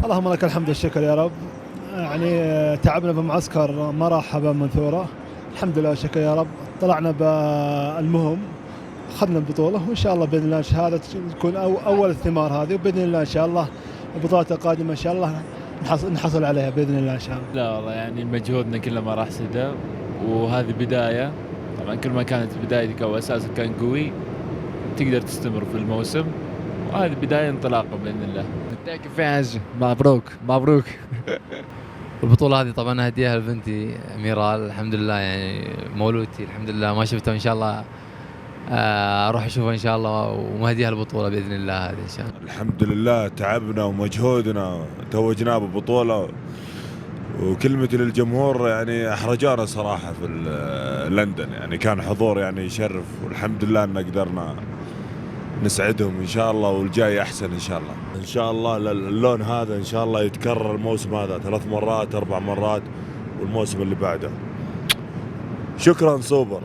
اللهم لك الحمد والشكر يا رب. يعني تعبنا بمعسكر ما راح هباء منثورة، الحمد لله والشكر يا رب. طلعنا بالمهم، أخذنا البطولة، وإن شاء الله بإذن الله هذا تكون أول الثمار هذه، وبإذن الله إن شاء الله البطولات القادمة إن شاء الله نحصل عليها بإذن الله إن شاء الله. لا والله يعني مجهودنا كله ما راح سدى، وهذه بداية. طبعا كل ما كانت بدايتك أو أساسك كان قوي تقدر تستمر في الموسم، وهذه بداية انطلاقة بإذن الله. يعطيك في عز، مبروك مبروك. البطولة هذه طبعا هديها لبنتي ميرال، الحمد لله يعني مولودتي الحمد لله ما شفتها، إن شاء الله أروح أشوفها إن شاء الله، ومهديها البطولة بإذن الله هذه إن شاء الله. الحمد لله تعبنا ومجهودنا توجنا ببطولة، وكلمتي للجمهور يعني أحرجونا صراحة في لندن، يعني كان حضور يعني يشرف، والحمد لله أن قدرنا نسعدهم إن شاء الله، والجاي أحسن إن شاء الله. إن شاء الله اللون هذا إن شاء الله يتكرر الموسم هذا 3 مرات 4 مرات، والموسم اللي بعده. شكرا سوبر.